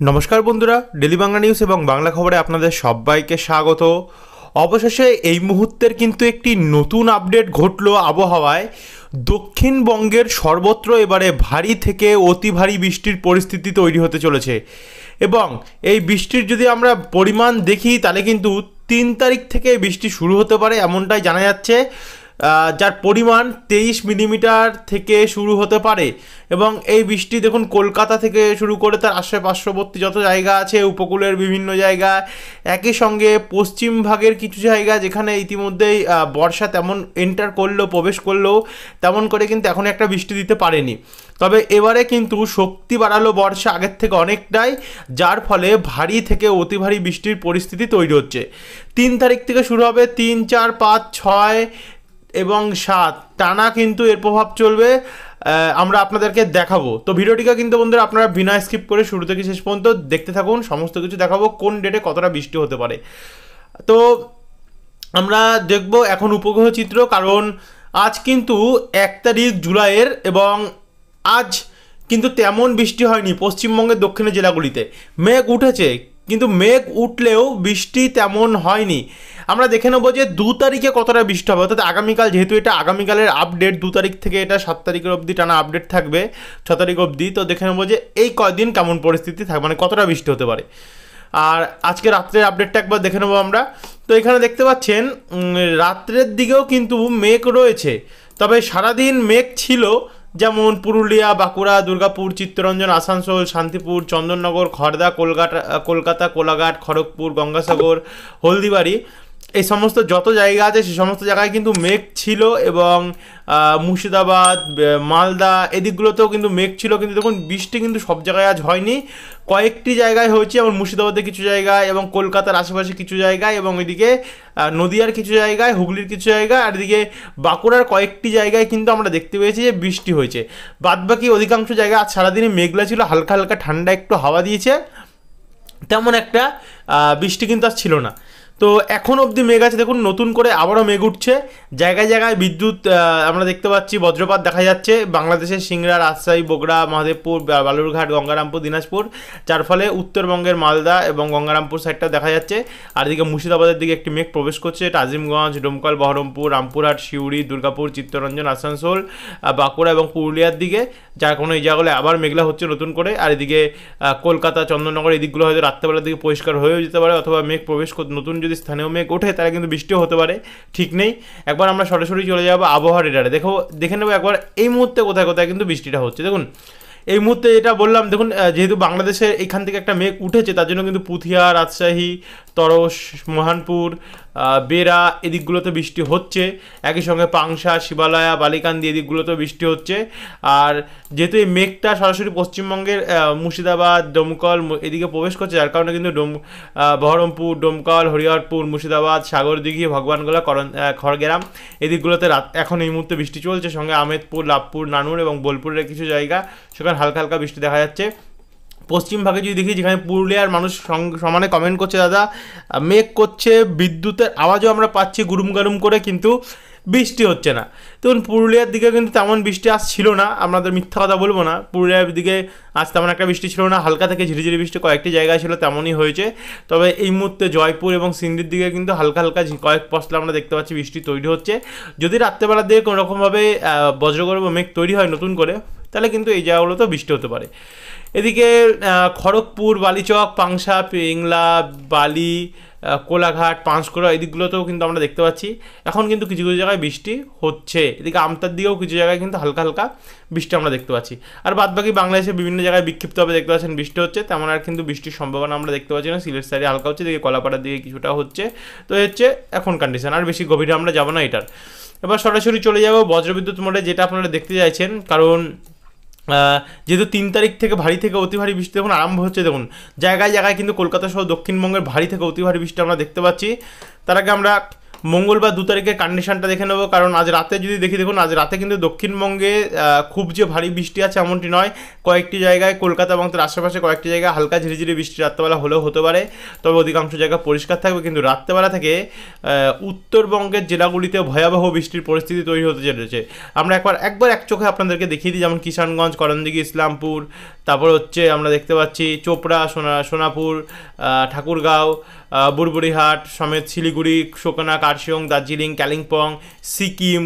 নমস্কার বন্ধুরা, daily Bangla news এবং বাংলা খবরে আপনাদের সবাইকে স্বাগত। অবশেষে এই মুহূর্তের কিন্তু একটি নতুন আপডেট ঘটলো আবহাওয়ায়। দক্ষিণবঙ্গের সর্বত্র এবারে ভারী থেকে অতি ভারী বৃষ্টির পরিস্থিতি তৈরি হতে চলেছে এবং এই বৃষ্টির যদি আমরা পরিমাণ দেখি তাহলে কিন্তু 3 তারিখ থেকে বৃষ্টি শুরু হতে পারে এমনটাই জানা যাচ্ছে, যার পরিমাণ 23 মিলিমিটার থেকে শুরু হতে পারে। এবং এই বৃষ্টি দেখুন কলকাতা থেকে শুরু করে তার আশেপার্শ্ববর্তী যত জায়গা আছে, উপকূলের বিভিন্ন জায়গা, একই সঙ্গে পশ্চিম ভাগের কিছু জায়গা যেখানে ইতিমধ্যেই বর্ষা তেমন এন্টার করলেও প্রবেশ করলেও তেমন করে কিন্তু এখন একটা বৃষ্টি দিতে পারেনি। তবে এবারে কিন্তু শক্তি বাড়ালো বর্ষা আগের থেকে অনেকটাই, যার ফলে ভারী থেকে অতি ভারী বৃষ্টির পরিস্থিতি তৈরি হচ্ছে। 3 তারিখ থেকে শুরু হবে, 3, 4, 5, 6 এবং 7 টানা কিন্তু এর প্রভাব চলবে, আমরা আপনাদেরকে দেখাবো। তো ভিডিওটিকে কিন্তু বন্ধুরা আপনারা বিনা স্কিপ করে শুরু থেকে শেষ পর্যন্ত দেখতে থাকুন, সমস্ত কিছু দেখাবো কোন ডেটে কতটা বৃষ্টি হতে পারে। তো আমরা দেখব এখন উপগ্রহ চিত্র, কারণ আজ কিন্তু 1 তারিখ জুলাইয়ের এবং আজ কিন্তু তেমন বৃষ্টি হয়নি পশ্চিমবঙ্গের দক্ষিণের জেলাগুলিতে। মেঘ উঠেছে কিন্তু মেঘ উঠলেও বৃষ্টি তেমন হয়নি। আমরা দেখে নেবো যে 2 তারিখে কতটা বৃষ্টি হবে, অর্থাৎ আগামীকাল, যেহেতু এটা আগামীকালের আপডেট, 2 তারিখ থেকে এটা 7 তারিখের অবধি টানা আপডেট থাকবে, 6 তারিখ অবধি। তো দেখে নেবো যে এই কয়দিন কেমন পরিস্থিতি থাকবে, মানে কতটা বৃষ্টি হতে পারে। আর আজকে রাত্রের আপডেটটা একবার দেখে নেবো আমরা। তো এখানে দেখতে পাচ্ছেন রাত্রের দিকেও কিন্তু মেঘ রয়েছে, তবে সারাদিন মেঘ ছিল, যেমন পুরুলিয়া, বাঁকুড়া, দুর্গাপুর, চিত্তরঞ্জন, আসানসোল, শান্তিপুর, চন্দননগর, খড়দা, কলকাতা, কোলাঘাট, খড়গপুর, গঙ্গাসাগর, হলদিবাড়ি, এই সমস্ত যত জায়গা আছে সে সমস্ত জায়গায় কিন্তু মেঘ ছিল। এবং মুর্শিদাবাদ, মালদা এদিকগুলোতেও কিন্তু মেঘ ছিল, কিন্তু দেখুন বৃষ্টি কিন্তু সব জায়গায় আজ হয়নি, কয়েকটি জায়গায় হয়েছে, যেমন মুর্শিদাবাদের কিছু জায়গায় এবং কলকাতার আশেপাশে কিছু জায়গায়, এবং এদিকে নদিয়ার কিছু জায়গায়, হুগলির কিছু জায়গায়, আর এদিকে বাঁকুড়ার কয়েকটি জায়গায় কিন্তু আমরা দেখতে পেয়েছি যে বৃষ্টি হয়েছে। বাদবাকি অধিকাংশ জায়গায় আজ সারাদিনে মেঘলা ছিল, হালকা হালকা ঠান্ডা একটু হাওয়া দিয়েছে, তেমন একটা বৃষ্টি কিন্তু আর ছিল না। তো এখন অবধি মেঘ আছে, দেখুন নতুন করে আবারও মেঘ উঠছে, জায়গায় জায়গায় বিদ্যুৎ আমরা দেখতে পাচ্ছি, বজ্রপাত দেখা যাচ্ছে বাংলাদেশের সিংড়া, রাজশাহী, বগুড়া, মহাদেবপুর, বালুরঘাট, গঙ্গারামপুর, দিনাজপুর, যার ফলে উত্তরবঙ্গের মালদা এবং গঙ্গারামপুর সাইডটা দেখা যাচ্ছে। আর এদিকে মুর্শিদাবাদের দিকে একটি মেঘ প্রবেশ করছে, এটা আজিমগঞ্জ, ডোমকল, বহরমপুর, রামপুরহাট, সিউড়ি, দুর্গাপুর, চিত্তরঞ্জন, আসানসোল, বাঁকুড়া এবং পুরুলিয়ার দিকে, যার কোনো এই জায়গাগুলো আবার মেঘলা হচ্ছে নতুন করে। আর এদিকে কলকাতা, চন্দননগর এই দিকগুলো হয়তো রাত্রেবেলার দিকে পরিষ্কার হয়েও যেতে পারে, অথবা মেঘ প্রবেশ নতুন যদি স্থানীয় মেঘ ওঠে তাহলে কিন্তু বৃষ্টিও হতে পারে, ঠিক নেই। একবার আমরা সরাসরি চলে যাবো আবহাওয়া রেডারে, দেখে নেবো একবার এই মুহূর্তে কোথায় কোথায় কিন্তু বৃষ্টিটা হচ্ছে। দেখুন এই মুহূর্তে যেটা বললাম, দেখুন যেহেতু বাংলাদেশের এখান থেকে একটা মেঘ উঠেছে, তার জন্য কিন্তু পুথিয়া, রাজশাহী, তরস, মহানপুর, বেরা এদিকগুলোতে বৃষ্টি হচ্ছে, একই সঙ্গে পাংশা, শিবালয়া, বালিকান্দি এদিকগুলোতেও বৃষ্টি হচ্ছে। আর যেহেতু এই মেঘটা সরাসরি পশ্চিমবঙ্গের মুর্শিদাবাদ, ডোমকল এদিকে প্রবেশ করছে, যার কারণে কিন্তু বহরমপুর, ডোমকল, হরিহরপুর, মুর্শিদাবাদ, সাগরদিঘি, ভগবানগোলা, খড়গ্রাম এদিকগুলোতে এখন এই মুহূর্তে বৃষ্টি চলছে, সঙ্গে আমেদপুর, লাভপুর, নানুর এবং বোলপুরের কিছু জায়গা সেখানে হালকা হালকা বৃষ্টি দেখা যাচ্ছে। পশ্চিম ভাগে যদি দেখি, যেখানে পুরুলিয়ার মানুষ সমানে কমেন্ট করছে, দাদা মেঘ করছে, বিদ্যুতের আওয়াজও আমরা পাচ্ছি গুরুম গারুম করে, কিন্তু বৃষ্টি হচ্ছে না। দেখুন পুরুলিয়ার দিকে কিন্তু তেমন বৃষ্টি আসছিল না, আপনাদের মিথ্যা কথা বলবো না, পুরুলিয়ার দিকে আজ তেমন একটা বৃষ্টি ছিল না, হালকা থেকে ঝিরিঝিরি বৃষ্টি কয়েকটি জায়গায় ছিল, তেমনই হয়েছে। তবে এই মুহূর্তে জয়পুর এবং সিন্ধির দিকে কিন্তু হালকা হালকা কয়েক পশলা আমরা দেখতে পাচ্ছি বৃষ্টি তৈরি হচ্ছে। যদি রাত্রেবেলার দিকে কোনোরকমভাবে বজ্রগর্ভ মেঘ তৈরি হয় নতুন করে, তাহলে কিন্তু এই জায়গাগুলোতেও বৃষ্টি হতে পারে। এদিকে খড়গপুর, বালিচক, পাংশা, পিংলা, বালি, কোলাঘাট, পাঁশকুড়া এই দিকগুলোতেও কিন্তু আমরা দেখতে পাচ্ছি এখন কিন্তু কিছু কিছু জায়গায় বৃষ্টি হচ্ছে। এদিকে আমতার দিকেও কিছু জায়গায় কিন্তু হালকা হালকা বৃষ্টি আমরা দেখতে পাচ্ছি। আর বাদবাকি বাংলাদেশে বিভিন্ন জায়গায় বিক্ষিপ্তভাবে দেখতে পাচ্ছেন বৃষ্টি হচ্ছে, তেমন আর কিন্তু বৃষ্টির সম্ভাবনা আমরা দেখতে পাচ্ছি না। সিলেট সাইডে হালকা হচ্ছে, এদিকে কলাপাড়ার দিকে কিছুটা হচ্ছে। তো হচ্ছে এখন কন্ডিশন, আর বেশি গভীরে আমরা যাবো না এটার। এবার সরাসরি চলে যাবো বজ্রবিদ্যুৎ মোডে, যেটা আপনারা দেখতে চাইছেন, কারণ যেহেতু 3 তারিখ থেকে ভারী থেকে অতি ভারী বৃষ্টি দেখুন আরম্ভ হচ্ছে। দেখুন জায়গায় জায়গায় কিন্তু কলকাতা সহ দক্ষিণবঙ্গের ভারী থেকে অতি ভারী বৃষ্টি আমরা দেখতে পাচ্ছি। তার আগে আমরা মঙ্গলবার 2 তারিখের কন্ডিশনটা দেখে নেবো, কারণ আজ রাতে যদি দেখি, দেখুন আজ রাতে কিন্তু দক্ষিণবঙ্গে খুব যে ভারী বৃষ্টি আছে এমনটি নয়, কয়েকটি জায়গায় কলকাতা এবং তার আশেপাশে কয়েকটি জায়গায় হালকা ঝিরিঝিরি বৃষ্টি রাত্রেবেলা হলেও হতে পারে, তবে অধিকাংশ জায়গা পরিষ্কার থাকবে। কিন্তু রাত্রেবেলা থেকে উত্তরবঙ্গের জেলাগুলিতে ভয়াবহ বৃষ্টির পরিস্থিতি তৈরি হতে চলেছে। আমরা একবার এক চোখে আপনাদেরকে দেখিয়ে দিই, যেমন কিষানগঞ্জ, করণদিঘি, ইসলামপুর, তারপর হচ্ছে আমরা দেখতে পাচ্ছি চোপড়া, সোনাপুর, ঠাকুরগাঁও, বুড়বুড়িহাট সমেত শিলিগুড়ি, সুকনা, কার্শিয়ং, দার্জিলিং, কালিম্পং, সিকিম,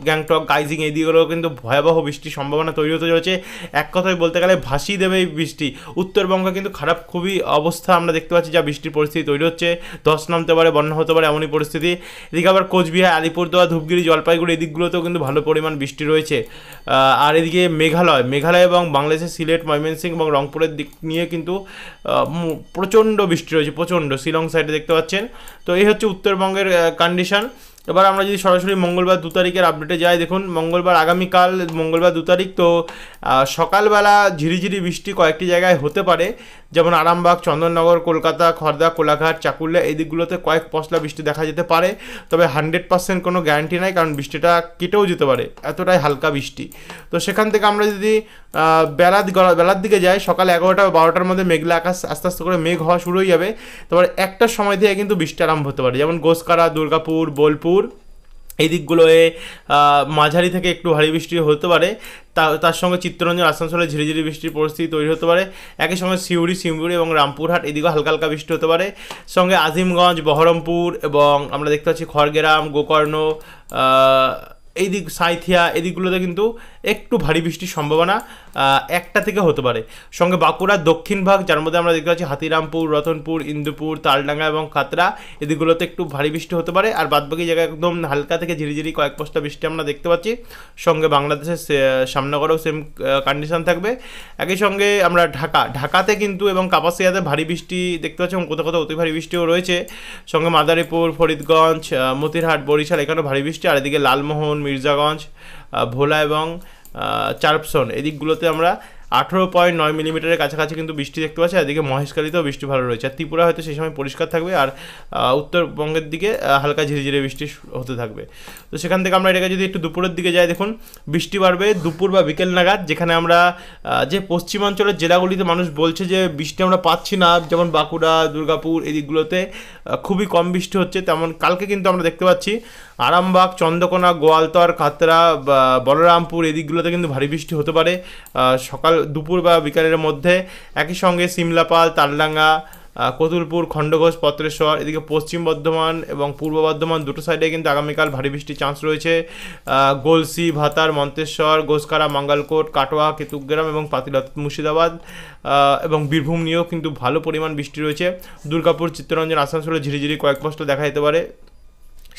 গ্যাংটক, গাইজিং এইদিকেও কিন্তু ভয়াবহ বৃষ্টির সম্ভাবনা তৈরি হতে চলেছে। এক কথায় বলতে গেলে ভাসিয়ে দেবে এই বৃষ্টি। উত্তরবঙ্গে কিন্তু খারাপ খুবই অবস্থা আমরা দেখতে পাচ্ছি, যা বৃষ্টির পরিস্থিতি তৈরি হচ্ছে, ধস নামতে পারে, বন্যা হতে পারে এমনই পরিস্থিতি। এদিকে আবার কোচবিহার, আলিপুরদুয়ার, ধূপগুড়ি, জলপাইগুড়ি এদিকগুলোতেও কিন্তু ভালো পরিমাণ বৃষ্টি রয়েছে। আর এদিকে মেঘালয় এবং বাংলাদেশের সিলেট, ময়মনসিংহ এবং রংপুরের দিক নিয়ে কিন্তু প্রচণ্ড বৃষ্টি রয়েছে, প্রচণ্ড। শিলং সাইডে দেখতে পাচ্ছেন। তো এই হচ্ছে উত্তরবঙ্গের কন্ডিশন। এবার আমরা যদি সরাসরি মঙ্গলবার 2 তারিখের আপডেটে যাই, দেখুন আগামীকাল মঙ্গলবার 2 তারিখ, তো সকালবেলা ঝিরিঝিরি বৃষ্টি কয়েকটি জায়গায় হতে পারে, যেমন আরামবাগ, চন্দননগর, কলকাতা, খড়দা, কোলাঘাট, চাকুলিয়া এই দিকগুলোতে কয়েক পশলা বৃষ্টি দেখা যেতে পারে। তবে 100% কোনো গ্যারান্টি নাই, কারণ বৃষ্টিটা কেটেও যেতে পারে, এতটাই হালকা বৃষ্টি। তো সেখান থেকে আমরা যদি বেলার দিকে যাই, সকাল 11টা বা 12টার মধ্যে মেঘলা আকাশ, আস্তে আস্তে করে মেঘ হওয়া শুরু হয়ে যাবে। তারপরে একটার সময় থেকে কিন্তু বৃষ্টি আরম্ভ হতে পারে, যেমন গোসকারা, দুর্গাপুর, বোলপুর এই দিকগুলোয় মাঝারি থেকে একটু ভারী বৃষ্টি হতে পারে। তার সঙ্গে চিত্তরঞ্জন, আসানসোলে ঝিরিঝিরি বৃষ্টির পরিস্থিতি তৈরি হতে পারে। একই সঙ্গে সিউড়ি এবং রামপুরহাট এদিকেও হালকা হালকা বৃষ্টি হতে পারে। সঙ্গে আজিমগঞ্জ, বহরমপুর এবং আমরা দেখতে পাচ্ছি খড়গ্রাম, গোকর্ণ, এই দিক সাঁইথিয়া এদিকগুলোতে কিন্তু একটু ভারী বৃষ্টির সম্ভাবনা 1টা থেকে হতে পারে। সঙ্গে বাঁকুড়ার দক্ষিণ ভাগ, যার মধ্যে আমরা দেখতে পাচ্ছি হাতিরামপুর, রতনপুর, ইন্দুপুর, তালডাঙ্গা এবং কাতরা এদিকগুলোতে একটু ভারী বৃষ্টি হতে পারে। আর বাদবাকি জায়গায় একদম হালকা থেকে ঝিরিঝিরি কয়েক পশলা বৃষ্টি আমরা দেখতে পাচ্ছি। সঙ্গে বাংলাদেশের সামনগরেও সেম কন্ডিশন থাকবে। একই সঙ্গে আমরা ঢাকাতে কিন্তু এবং কাপাসিয়াতে ভারী বৃষ্টি দেখতে পাচ্ছি এবং কোথাও কোথাও অতি ভারী বৃষ্টিও রয়েছে। সঙ্গে মাদারীপুর, ফরিদগঞ্জ, মতিরহাট, বরিশাল এখানেও ভারী বৃষ্টি। আর এদিকে লালমোহন, মির্জাগঞ্জ, ভোলা এবং চারপসন এদিকগুলোতে আমরা 18.9 মিলিমিটারের কাছাকাছি কিন্তু বৃষ্টি দেখতে পাচ্ছি। এদিকে মহেশখালীতেও বৃষ্টি ভালো রয়েছে। আর ত্রিপুরা হয়তো সেই সময় পরিষ্কার থাকবে, আর উত্তরবঙ্গের দিকে হালকা ঝিরিঝিরি বৃষ্টি হতে থাকবে। তো সেখান থেকে আমরা এটাকে যদি একটু দুপুরের দিকে যাই, দেখুন বৃষ্টি বাড়বে দুপুর বা বিকেল নাগাদ, যেখানে আমরা যে পশ্চিমাঞ্চলের জেলাগুলিতে মানুষ বলছে যে বৃষ্টি আমরা পাচ্ছি না, যেমন বাঁকুড়া, দুর্গাপুর এই দিকগুলোতে খুবই কম বৃষ্টি হচ্ছে, তেমন কালকে কিন্তু আমরা দেখতে পাচ্ছি আরামবাগ, চন্দ্রকোনা, গোয়ালতর, কাতরা, বলরামপুর এই দিকগুলোতে কিন্তু ভারী বৃষ্টি হতে পারে দুপুর বা বিকালের মধ্যে। একই সঙ্গে সিমলাপাল, তালডাঙ্গা, কতুলপুর, খণ্ডঘোষ, পত্রেশ্বর এদিকে পশ্চিম বর্ধমান এবং পূর্ব বর্ধমান দুটো সাইডে কিন্তু আগামীকাল ভারী বৃষ্টির চান্স রয়েছে। গলসি, ভাতার, মন্তেশ্বর, গোসকারা, মঙ্গলকোট, কাটোয়া, কেতুগ্রাম এবং পাতিলাত, মুর্শিদাবাদ এবং বীরভূম নিয়েও কিন্তু ভালো পরিমাণ বৃষ্টি রয়েছে। দুর্গাপুর, চিত্তরঞ্জন, আসানসোলে ঝিরিঝিরি কয়েক পশলা দেখা যেতে পারে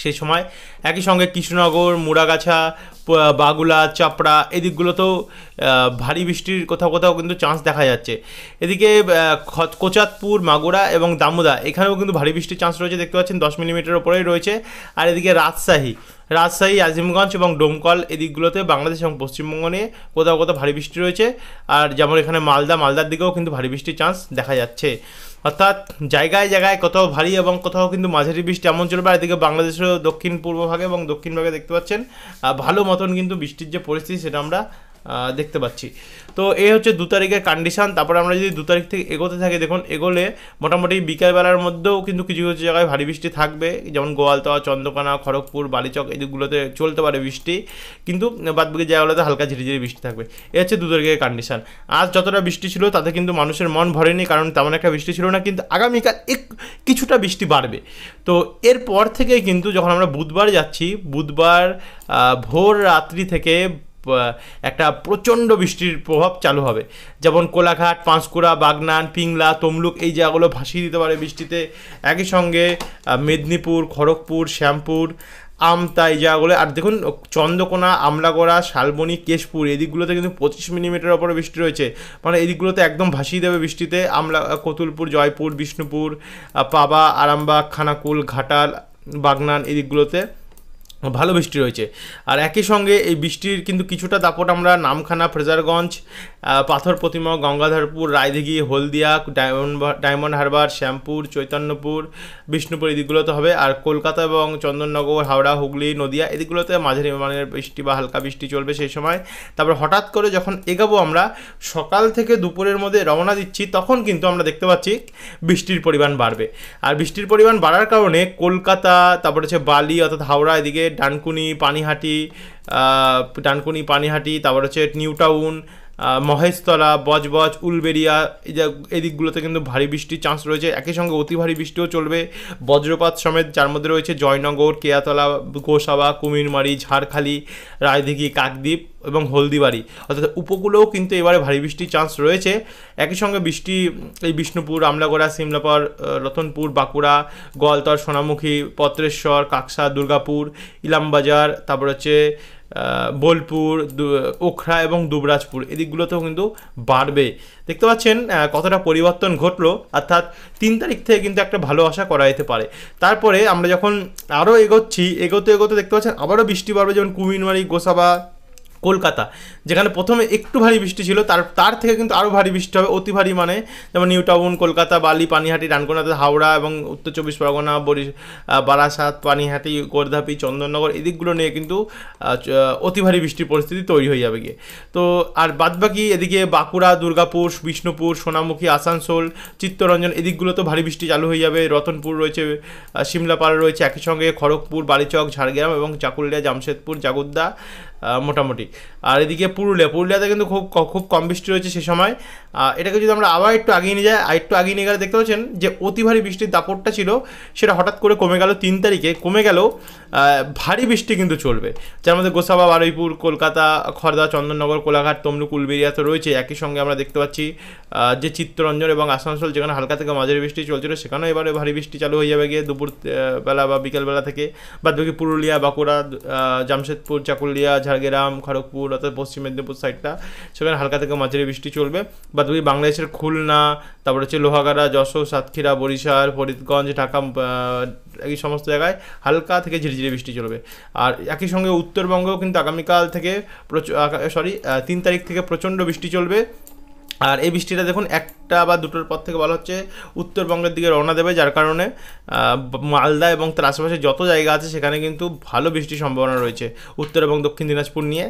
সেই সময়। একই সঙ্গে কৃষ্ণনগর, মুড়াগাছা, বাগুলা, চাপড়া এই দিকগুলোতেও ভারী বৃষ্টির কোথাও কোথাও কিন্তু চান্স দেখা যাচ্ছে। এদিকে কোচাতপুর, মাগুরা এবং দামোদা এখানেও কিন্তু ভারী বৃষ্টির চান্স রয়েছে, দেখতে পাচ্ছেন 10 মিলিমিটার ওপরেই রয়েছে। আর এদিকে রাজশাহী, আজিমগঞ্জ এবং ডোমকল এদিকগুলোতে বাংলাদেশ এবং পশ্চিমবঙ্গ নিয়ে কোথাও কোথাও ভারী বৃষ্টি রয়েছে। আর যেমন এখানে মালদার দিকেও কিন্তু ভারী বৃষ্টির চান্স দেখা যাচ্ছে। অর্থাৎ জায়গায় জায়গায় কোথাও ভারী এবং কোথাও কিন্তু মাঝারি বৃষ্টি এমন চলবে। আর এদিকে বাংলাদেশের দক্ষিণ পূর্ব ভাগে এবং দক্ষিণ ভাগে দেখতে পাচ্ছেন ভালো মতন কিন্তু বৃষ্টির যে পরিস্থিতি সেটা আমরা দেখতে পাচ্ছি। তো এই হচ্ছে 2 তারিখের কন্ডিশন। তারপরে আমরা যদি 2 তারিখ থেকে এগোতে থাকি, দেখুন এগোলে মোটামুটি বিকালবেলার মধ্যেও কিন্তু কিছু কিছু জায়গায় ভারী বৃষ্টি থাকবে, যেমন গোয়ালতোয়া, চন্দ্রকোনা, খড়গপুর, বালিচক এই দিকগুলোতে চলতে পারে বৃষ্টি, কিন্তু বাদবাকি জায়গাগুলোতে হালকা ঝিরিঝিরি বৃষ্টি থাকবে। এই হচ্ছে 2 তারিখের কন্ডিশন। আজ যতটা বৃষ্টি ছিল তাতে কিন্তু মানুষের মন ভরেনি, কারণ তেমন একটা বৃষ্টি ছিল না, কিন্তু আগামীকাল কিছুটা বৃষ্টি বাড়বে। তো এরপর থেকে কিন্তু যখন আমরা বুধবার যাচ্ছি, বুধবার ভোর রাত্রি থেকে একটা প্রচণ্ড বৃষ্টির প্রভাব চালু হবে, যেমন কোলাঘাট, পাঁশকুড়া, বাগনান, পিংলা, তমলুক এই জায়গাগুলো ভাসিয়ে দিতে পারে বৃষ্টিতে। একই সঙ্গে মেদিনীপুর, খড়গপুর, শ্যামপুর, আমতা এই জায়গাগুলো। আর দেখুন চন্দ্রকোনা, আমলাগড়া, শালবনী, কেশপুর এই দিকগুলোতে কিন্তু 25 মিলিমিটার ওপরে বৃষ্টি রয়েছে, মানে এই দিকগুলোতে একদম ভাসিয়ে দেবে বৃষ্টিতে। কতুলপুর, জয়পুর, বিষ্ণুপুর, পাবা, আরামবাগ, খানাকুল, ঘাটাল, বাগনান এই দিকগুলোতে ভালো বৃষ্টি রয়েছে। আর একই সঙ্গে এই বৃষ্টির কিন্তু কিছুটা দাপট আমরা নামখানা, ফ্রেজারগঞ্জ, পাথর প্রতিমা, গঙ্গাধরপুর, রায়দিঘি, হলদিয়া, ডায়মন্ড হারবার, শ্যামপুর, চৈতন্যপুর, বিষ্ণুপুর এই দিকগুলোতে হবে। আর কলকাতা এবং চন্দননগর, হাওড়া, হুগলি, নদিয়া এদিকগুলোতে মাঝারি মানের বৃষ্টি বা হালকা বৃষ্টি চলবে সেই সময়। তারপর হঠাৎ করে যখন এগাবো আমরা, সকাল থেকে দুপুরের মধ্যে রওনা দিচ্ছি, তখন কিন্তু আমরা দেখতে পাচ্ছি বৃষ্টির পরিমাণ বাড়বে। আর বৃষ্টির পরিমাণ বাড়ার কারণে কলকাতা, তারপর হচ্ছে বালি অর্থাৎ হাওড়া, এদিকে ডানকুনি, পানিহাটি, তারপর হচ্ছে নিউ টাউন, মহেশতলা, বজবজ, উলবেড়িয়া এই দিকগুলোতে কিন্তু ভারী বৃষ্টির চান্স রয়েছে। একই সঙ্গে অতি ভারী বৃষ্টিও চলবে, বজ্রপাত সমেত, যার মধ্যে রয়েছে জয়নগর, কেয়াতলা, গোসাবা, কুমিরমারি, ঝাড়খালি, রায়দিঘি, কাকদ্বীপ এবং হলদিবাড়ি, অর্থাৎ উপকূলেও কিন্তু এবারে ভারী বৃষ্টির চান্স রয়েছে। একই সঙ্গে বৃষ্টি এই বিষ্ণুপুর, আমলাগড়া, সিমলাপাড়, রতনপুর, বাঁকুড়া, গোয়ালতর, সোনামুখী, পত্রেশ্বর, কাকসা, দুর্গাপুর, ইলামবাজার, তারপর হচ্ছে বোলপুর, ওখরা এবং দুবরাজপুর এদিকগুলোতেও কিন্তু বাড়বে। দেখতে পাচ্ছেন কতটা পরিবর্তন ঘটলো, অর্থাৎ 3 তারিখ থেকে কিন্তু একটা ভালো আশা করা যেতে পারে। তারপরে আমরা যখন আরও এগোতে দেখতে পাচ্ছেন আবারও বৃষ্টি বাড়বে, যেমন কুমিরমারি, গোসাবা, কলকাতা, যেখানে প্রথমে একটু ভারী বৃষ্টি ছিল তার থেকে কিন্তু আরও ভারী বৃষ্টি হবে, অতি ভারী মানে, যেমন নিউ টাউন, কলকাতা, বালি, পানিহাটি, রানকোনাতে, হাওড়া এবং উত্তর 24 পরগনা, বারাসাত, পানিহাটি, গোর্ধাপি, চন্দননগর এদিকগুলো নিয়ে কিন্তু অতি ভারী বৃষ্টির পরিস্থিতি তৈরি হয়ে যাবে গিয়ে। তো আর বাদবাকি এদিকে বাঁকুড়া, দুর্গাপুর, বিষ্ণুপুর, সোনামুখী, আসানসোল, চিত্তরঞ্জন এদিকগুলো তো ভারী বৃষ্টি চালু হয়ে যাবে। রতনপুর রয়েছে, সিমলাপাড়া রয়েছে, একই সঙ্গে খড়গপুর, বালিচক, ঝাড়গ্রাম এবং চাকুলিয়া, জামশেদপুর, জাগুদ্দা মোটামুটি। আর এদিকে পুরুলিয়াতে কিন্তু খুব কম বৃষ্টি রয়েছে সে সময়। এটাকে যদি আমরা আবার একটু আগিয়ে নিয়ে যাই, একটু আগিয়ে নিয়ে গেলে দেখতে পাচ্ছেন যে অতি ভারী বৃষ্টির দাপটটা ছিল সেটা হঠাৎ করে কমে গেল, 3 তারিখে কমে গেল। ভারী বৃষ্টি কিন্তু চলবে, যার মধ্যে গোসাবা, বারুইপুর, কলকাতা, খড়দা, চন্দননগর, কোলাঘাট, তমলুক, উলবেড়িয়া তো রয়েছে। একই সঙ্গে আমরা দেখতে পাচ্ছি যে চিত্তরঞ্জন এবং আসানসোল, যেখানে হালকা থেকে মাঝারি বৃষ্টি চলছিল, সেখানেও এবারে ভারী বৃষ্টি চালু হয়ে যাবে গিয়ে দুপুর বেলা বা বিকেলবেলা থেকে। বাদবাকি পুরুলিয়া, বাঁকুড়া, জামশেদপুর, চাকুলিয়া, ঝাড়গ্রাম, খড়গপুর অর্থাৎ পশ্চিম মেদিনীপুর সাইডটা, সেখানে হালকা থেকে মাঝারি বৃষ্টি চলবে। বাদবাকি বাংলাদেশের খুলনা, তারপর হচ্ছে লোহাগাড়া, যশোর, সাতক্ষীরা, বরিশাল, ফরিদগঞ্জ, ঢাকা এই সমস্ত জায়গায় হালকা থেকে ঝিরিঝিরি বৃষ্টি চলবে। আর একই সঙ্গে উত্তরবঙ্গেও কিন্তু আগামীকাল থেকে 3 তারিখ থেকে প্রচণ্ড বৃষ্টি চলবে। আর এই বৃষ্টিটা দেখুন 1টা বা 2টোর পর থেকে বলা হচ্ছে উত্তরবঙ্গের দিকে রওনা দেবে, যার কারণে মালদা এবং তার আশেপাশে যত জায়গা আছে সেখানে কিন্তু ভালো বৃষ্টির সম্ভাবনা রয়েছে উত্তর এবং দক্ষিণ দিনাজপুর নিয়ে।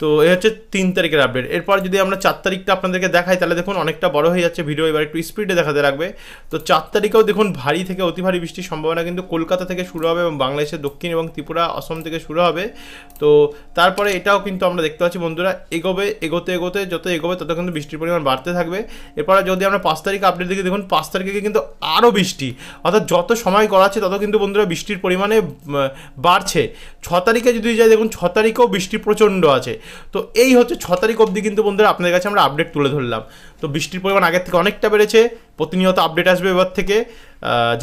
তো এই হচ্ছে 3 তারিখের আপডেট। এরপর যদি আমরা 4 তারিখটা আপনাদেরকে দেখাই, তাহলে দেখুন অনেকটা বড় হয়ে যাচ্ছে ভিডিও, এবার একটু স্পিডে দেখাতে রাখবে। তো 4 তারিখেও দেখুন ভারী থেকে অতি ভারী বৃষ্টির সম্ভাবনা কিন্তু কলকাতা থেকে শুরু হবে এবং বাংলাদেশের দক্ষিণ এবং ত্রিপুরা, অসম থেকে শুরু হবে। তো তারপরে এটাও কিন্তু আমরা দেখতে পাচ্ছি বন্ধুরা এগোতে যত এগোবে তত কিন্তু বৃষ্টির পরিমাণ বাড়তে থাকবে। এরপরে যদি আমরা 5 তারিখ আপডেট দেখি, দেখুন 5 তারিখে কিন্তু আরও বৃষ্টি, অর্থাৎ যত সময় গড়াচ্ছে তত কিন্তু বন্ধুরা বৃষ্টির পরিমাণে বাড়ছে। 6 তারিখে যদি যাই, দেখুন 6 তারিখেও বৃষ্টি প্রচণ্ড আছে। তো এই হচ্ছে 6 তারিখ অবধি কিন্তু বন্ধুরা আপনাদের কাছে আমরা আপডেট তুলে ধরলাম। তো বৃষ্টির পরিমাণ আগের থেকে অনেকটা বেড়েছে, প্রতিনিয়ত আপডেট আসবে এবার থেকে।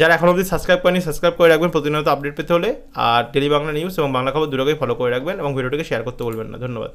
যারা এখন অবধি সাবস্ক্রাইব করেনি সাবস্ক্রাইব করে রাখবেন প্রতিনিয়ত আপডেট পেতে হলে। আর ডেলি বাংলা নিউজ এবং বাংলা খবর দুটোকেই ফলো করে রাখবেন এবং ভিডিওটিকে শেয়ার করতে বলবেন না। ধন্যবাদ।